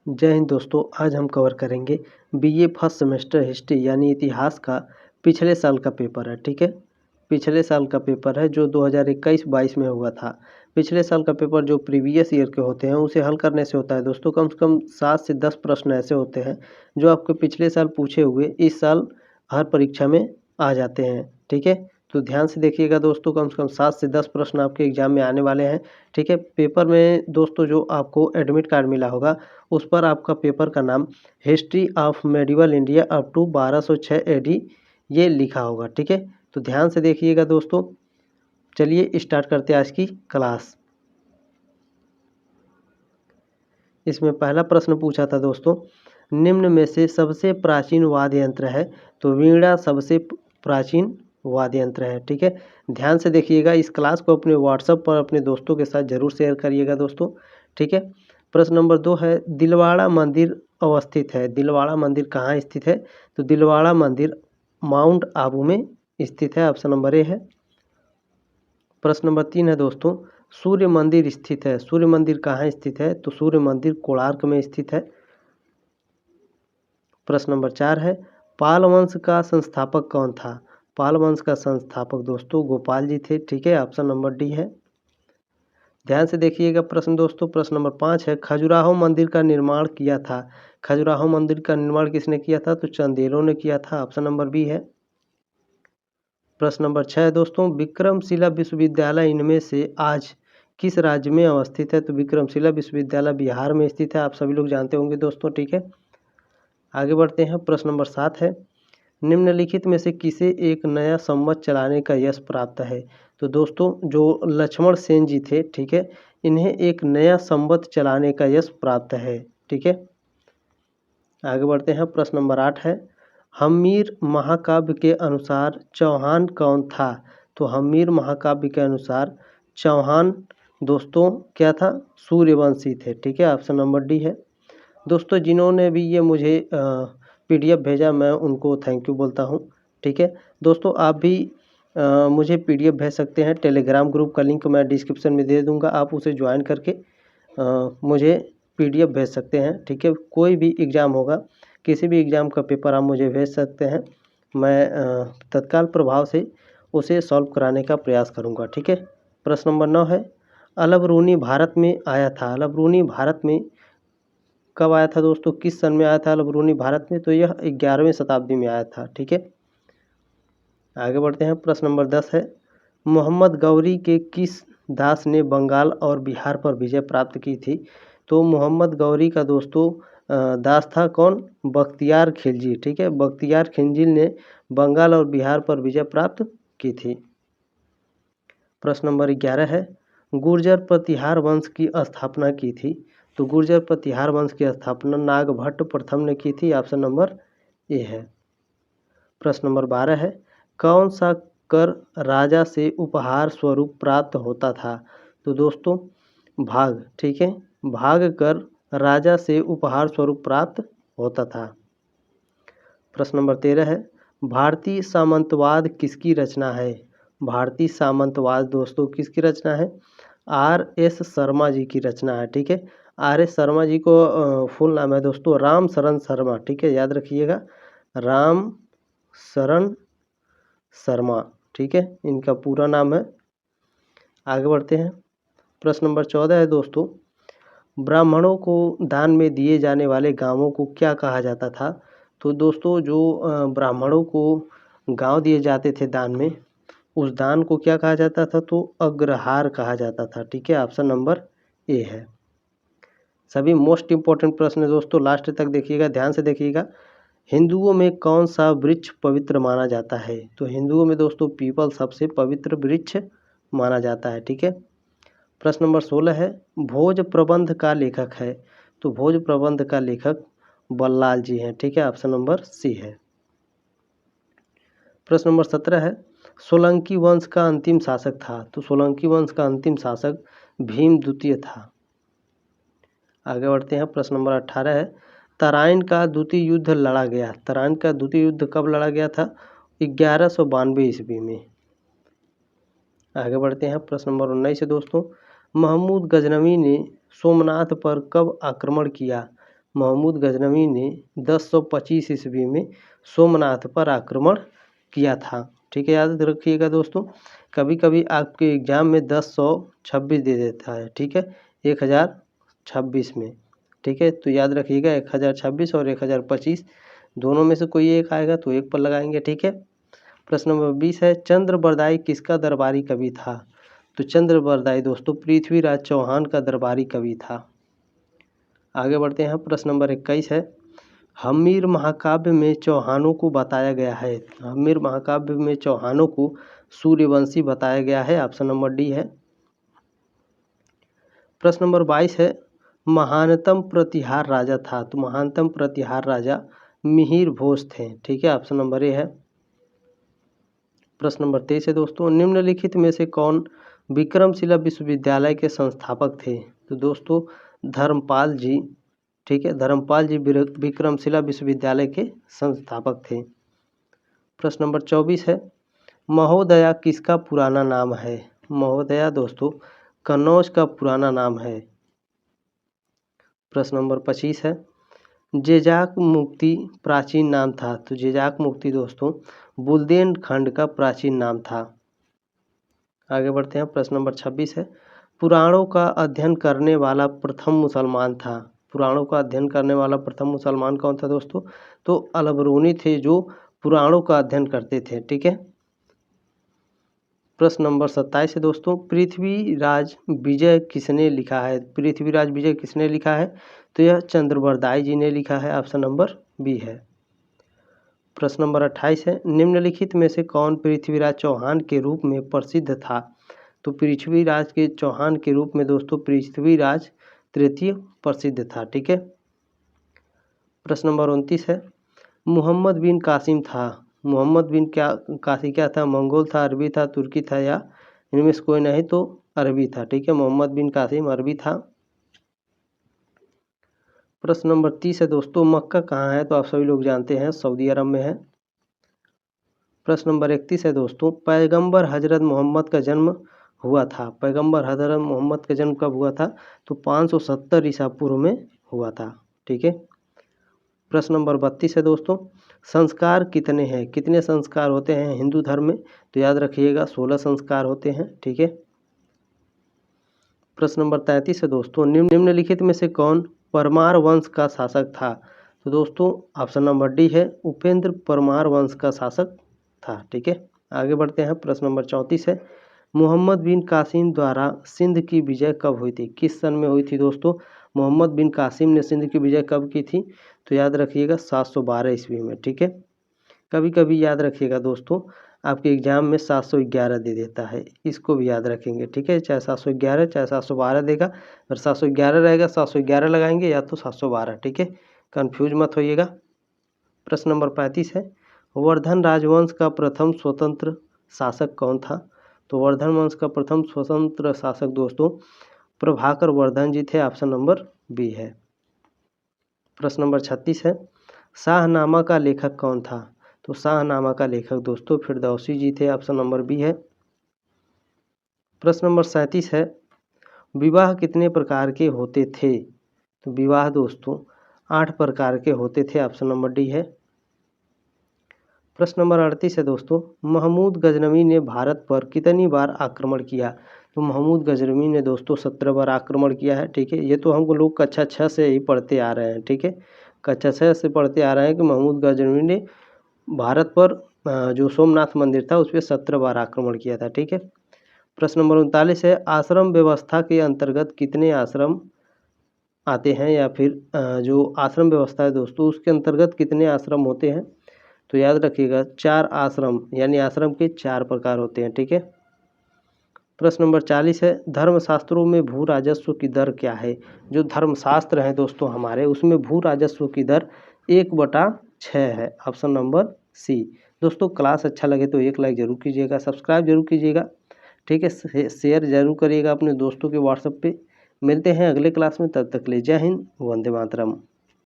जय हिंद दोस्तों। आज हम कवर करेंगे बीए फर्स्ट सेमेस्टर हिस्ट्री यानी इतिहास का पिछले साल का पेपर है। ठीक है, पिछले साल का पेपर है जो 2021-22 में हुआ था। पिछले साल का पेपर जो प्रीवियस ईयर के होते हैं उसे हल करने से होता है दोस्तों। कम से कम 7 से 10 प्रश्न ऐसे होते हैं जो आपके पिछले साल पूछे हुए इस साल हर परीक्षा में आ जाते हैं। ठीक है, तो ध्यान से देखिएगा दोस्तों, कम से कम 7 से 10 प्रश्न आपके एग्जाम में आने वाले हैं। ठीक है, पेपर में दोस्तों जो आपको एडमिट कार्ड मिला होगा उस पर आपका पेपर का नाम history of medieval India up to 1206 AD ये लिखा होगा। ठीक है, तो ध्यान से देखिएगा दोस्तों। चलिए स्टार्ट करते हैं आज की क्लास। इसमें पहला प्रश्न पूछा था दोस्तों, निम्न में से सबसे प्राचीन वाद्य यंत्र है, तो वीणा सबसे प्राचीन वाद्य यंत्र है। ठीक है, ध्यान से देखिएगा। इस क्लास को अपने व्हाट्सएप पर अपने दोस्तों के साथ जरूर शेयर करिएगा दोस्तों। ठीक है, प्रश्न नंबर 2 है, दिलवाड़ा मंदिर अवस्थित है। दिलवाड़ा मंदिर कहाँ स्थित है? तो दिलवाड़ा मंदिर माउंट आबू में स्थित है। ऑप्शन नंबर ए है। प्रश्न नंबर 3 है दोस्तों, सूर्य मंदिर स्थित है। सूर्य मंदिर कहाँ स्थित है? तो सूर्य मंदिर कोणार्क में स्थित है। प्रश्न नंबर 4 है, पाल वंश का संस्थापक कौन था? पाल वंश का संस्थापक दोस्तों गोपाल जी थे। ठीक है, ऑप्शन नंबर डी है। ध्यान से देखिएगा प्रश्न दोस्तों। प्रश्न नंबर 5 है, खजुराहो मंदिर का निर्माण किया था। खजुराहो मंदिर का निर्माण किसने किया था? तो चंदेलों ने किया था। ऑप्शन नंबर बी है। प्रश्न नंबर 6 है दोस्तों, विक्रमशिला विश्वविद्यालय इनमें से आज किस राज्य में अवस्थित है? तो विक्रमशिला विश्वविद्यालय बिहार में स्थित है। आप सभी लोग जानते होंगे दोस्तों। ठीक है, आगे बढ़ते हैं। प्रश्न नंबर 7 है, निम्नलिखित में से किसे एक नया संवत चलाने का यश प्राप्त है? तो दोस्तों जो लक्ष्मण सेन जी थे, ठीक है, इन्हें एक नया संवत चलाने का यश प्राप्त है। ठीक है, आगे बढ़ते हैं। प्रश्न नंबर 8 है, हम्मीर महाकाव्य के अनुसार चौहान कौन था? तो हम्मीर महाकाव्य के अनुसार चौहान दोस्तों क्या था? सूर्यवंशी थे। ठीक है, ऑप्शन नंबर डी है। दोस्तों जिन्होंने भी ये मुझे पीडीएफ भेजा, मैं उनको थैंक यू बोलता हूँ। ठीक है दोस्तों, आप भी मुझे पीडीएफ भेज सकते हैं। टेलीग्राम ग्रुप का लिंक मैं डिस्क्रिप्शन में दे दूंगा, आप उसे ज्वाइन करके मुझे पीडीएफ भेज सकते हैं। ठीक है, कोई भी एग्ज़ाम होगा, किसी भी एग्ज़ाम का पेपर आप मुझे भेज सकते हैं। मैं तत्काल प्रभाव से उसे सॉल्व कराने का प्रयास करूँगा। ठीक है, प्रश्न नंबर 9 है, अलबरूनी भारत में आया था। अलबरूनी भारत में कब आया था दोस्तों? किस सन में आया था अलबरूनी भारत में? तो यह 11वीं शताब्दी में आया था। ठीक है, आगे बढ़ते हैं। प्रश्न नंबर 10 है, मोहम्मद गौरी के किस दास ने बंगाल और बिहार पर विजय प्राप्त की थी? तो मोहम्मद गौरी का दोस्तों दास था कौन? बख्तियार खिलजी। ठीक है, बख्तियार खिलजी ने बंगाल और बिहार पर विजय प्राप्त की थी। प्रश्न नंबर 11 है, गुर्जर प्रतिहार वंश की स्थापना की थी। तो गुर्जर प्रतिहार वंश की स्थापना नागभट्ट प्रथम ने की थी। ऑप्शन नंबर ए है। प्रश्न नंबर 12 है, कौन सा कर राजा से उपहार स्वरूप प्राप्त होता था? तो दोस्तों भाग। ठीक है, भाग कर राजा से उपहार स्वरूप प्राप्त होता था। प्रश्न नंबर 13 है, भारतीय सामंतवाद किसकी रचना है? भारतीय सामंतवाद दोस्तों किसकी रचना है? R.S. शर्मा जी की रचना है। ठीक है, R.S. शर्मा जी को फुल नाम है दोस्तों राम शरण शर्मा। ठीक है, याद रखिएगा, राम शरण शर्मा। ठीक है, इनका पूरा नाम है। आगे बढ़ते हैं। प्रश्न नंबर 14 है दोस्तों, ब्राह्मणों को दान में दिए जाने वाले गांवों को क्या कहा जाता था? तो दोस्तों जो ब्राह्मणों को गांव दिए जाते थे दान में, उस दान को क्या कहा जाता था? तो अग्रहार कहा जाता था। ठीक है, ऑप्शन नंबर ए है। सभी मोस्ट इंपॉर्टेंट प्रश्न है दोस्तों, लास्ट तक देखिएगा, ध्यान से देखिएगा। हिंदुओं में कौन सा वृक्ष पवित्र माना जाता है? तो हिंदुओं में दोस्तों पीपल सबसे पवित्र वृक्ष माना जाता है। ठीक है, प्रश्न नंबर 16 है, भोज प्रबंध का लेखक है। तो भोज प्रबंध का लेखक बल्लाल जी हैं। ठीक है, ऑप्शन नंबर सी है। प्रश्न नंबर 17 है, सोलंकी वंश का अंतिम शासक था। तो सोलंकी वंश का अंतिम शासक भीम द्वितीय था। आगे बढ़ते हैं। प्रश्न नंबर 18 है, तराइन का द्वितीय युद्ध लड़ा गया। तराइन का द्वितीय युद्ध कब लड़ा गया था? 1192 ईस्वी में। आगे बढ़ते हैं। प्रश्न नंबर 19 है दोस्तों, महमूद गजनवी ने सोमनाथ पर कब आक्रमण किया? महमूद गजनवी ने 1025 ईस्वी में सोमनाथ पर आक्रमण किया था। ठीक है, याद रखिएगा दोस्तों। कभी कभी आपके एग्जाम में 1026 दे देता है, ठीक है, 1026 में। ठीक है, तो याद रखिएगा 1026 और 1025 दोनों में से कोई एक आएगा तो एक पर लगाएंगे। ठीक है, प्रश्न नंबर 20 है, चंद्रबरदाई किसका दरबारी कवि था? तो चंद्रबरदाई दोस्तों पृथ्वीराज चौहान का दरबारी कवि था। आगे बढ़ते हैं, प्रश्न नंबर 21 है, हम्मीर महाकाव्य में चौहानों को बताया गया है। हम्मीर महाकाव्य में चौहानों को सूर्यवंशी बताया गया है। ऑप्शन नंबर डी है। प्रश्न नंबर 22 है, महानतम प्रतिहार राजा था। तो महानतम प्रतिहार राजा मिहिर भोज थे। ठीक है, ऑप्शन नंबर ए है। प्रश्न नंबर 23 है दोस्तों, निम्नलिखित में से कौन विक्रमशिला विश्वविद्यालय के संस्थापक थे? तो दोस्तों धर्मपाल जी। ठीक है, धर्मपाल जी विक्रमशिला विश्वविद्यालय के संस्थापक थे। प्रश्न नंबर 24 है, महोदया किसका पुराना नाम है? महोदया दोस्तों कन्नौज का पुराना नाम है। प्रश्न नंबर 25 है, जेजाक मुक्ति प्राचीन नाम था। तो जेजाक मुक्ति दोस्तों बुंदेलखंड का प्राचीन नाम था। आगे बढ़ते हैं, प्रश्न नंबर 26 है, पुराणों का अध्ययन करने वाला प्रथम मुसलमान था। पुराणों का अध्ययन करने वाला प्रथम मुसलमान कौन था दोस्तों? तो अलबरूनी थे जो पुराणों का अध्ययन करते थे। ठीक है, प्रश्न नंबर 27 है दोस्तों, पृथ्वीराज विजय किसने लिखा है? पृथ्वीराज विजय किसने लिखा है? तो यह चंद्रबरदाई जी ने लिखा है। ऑप्शन नंबर बी है। प्रश्न नंबर 28 है, निम्नलिखित में से कौन पृथ्वीराज चौहान के रूप में प्रसिद्ध था? तो पृथ्वीराज के चौहान के रूप में दोस्तों पृथ्वीराज तृतीय प्रसिद्ध था। ठीक है, प्रश्न नंबर 29 है, मोहम्मद बिन कासिम था। मोहम्मद बिन कासिम क्या था? मंगोल था, अरबी था, तुर्की था, या इनमें से कोई नहीं तो अरबी था। ठीक है, मोहम्मद बिन कासिम अरबी था। प्रश्न नंबर 30 है दोस्तों, मक्का कहाँ है? तो आप सभी लोग जानते हैं सऊदी अरब में है। प्रश्न नंबर 31 है दोस्तों, पैगंबर हजरत मोहम्मद का जन्म हुआ था। पैगंबर हजरत मोहम्मद का जन्म कब हुआ था? तो 570 ईसा पूर्व में हुआ था। ठीक है, प्रश्न नंबर 32 है दोस्तों, संस्कार कितने हैं? कितने संस्कार होते हैं हिंदू धर्म में? तो याद रखिएगा 16 संस्कार होते हैं। ठीक है, प्रश्न नंबर 33 है दोस्तों, निम्नलिखित में से कौन परमार वंश का शासक था? तो दोस्तों ऑप्शन नंबर डी है, उपेंद्र परमार वंश का शासक था। ठीक है, आगे बढ़ते हैं, प्रश्न नंबर 34 है, मोहम्मद बिन कासिम द्वारा सिंध की विजय कब हुई थी? किस सन में हुई थी दोस्तों? मोहम्मद बिन कासिम ने सिंध की विजय कब की थी? तो याद रखिएगा 712 ईस्वी में। ठीक है, कभी कभी याद रखिएगा दोस्तों आपके एग्जाम में 711 दे देता है, इसको भी याद रखेंगे। ठीक है, चाहे 711 चाहे 712 देगा, अगर 711 रहेगा 711 लगाएंगे या तो 712। ठीक है, कंफ्यूज मत होइएगा। प्रश्न नंबर 35 है, वर्धन राजवंश का प्रथम स्वतंत्र शासक कौन था? तो वर्धन वंश का प्रथम स्वतंत्र शासक दोस्तों प्रभाकर वर्धन जी थे। ऑप्शन नंबर बी है। प्रश्न नंबर 36 है, शाहनामा का लेखक कौन था? तो शाहनामा का लेखक दोस्तों फिरदौसी जी थे। ऑप्शन नंबर बी है। प्रश्न नंबर 37 है, विवाह कितने प्रकार के होते थे? तो विवाह दोस्तों 8 प्रकार के होते थे। ऑप्शन नंबर डी है। प्रश्न नंबर 38 है दोस्तों, महमूद गजनवी ने भारत पर कितनी बार आक्रमण किया? तो महमूद गजनवी ने दोस्तों 17 बार आक्रमण किया है। ठीक है, ये तो हम लोग कक्षा 6 से ही पढ़ते आ रहे हैं। ठीक है, कक्षा 6 से पढ़ते आ रहे हैं कि महमूद गजनवी ने भारत पर जो सोमनाथ मंदिर था उस पर 17 बार आक्रमण किया था। ठीक है, प्रश्न नंबर 39 है, आश्रम व्यवस्था के अंतर्गत कितने आश्रम आते हैं, या फिर जो आश्रम व्यवस्था है दोस्तों उसके अंतर्गत कितने आश्रम होते हैं? तो याद रखिएगा 4 आश्रम, यानी आश्रम के 4 प्रकार होते हैं। ठीक है, प्रश्न नंबर 40 है, धर्मशास्त्रों में भू राजस्व की दर क्या है? जो धर्मशास्त्र है दोस्तों हमारे उसमें भू राजस्व की दर 1/6 है। Option number C. दोस्तों क्लास अच्छा लगे तो एक लाइक जरूर कीजिएगा, सब्सक्राइब जरूर कीजिएगा। ठीक है, शेयर जरूर करिएगा अपने दोस्तों के व्हाट्सएप पे। मिलते हैं अगले क्लास में, तब तक ले जय हिंद, वंदे मातरम।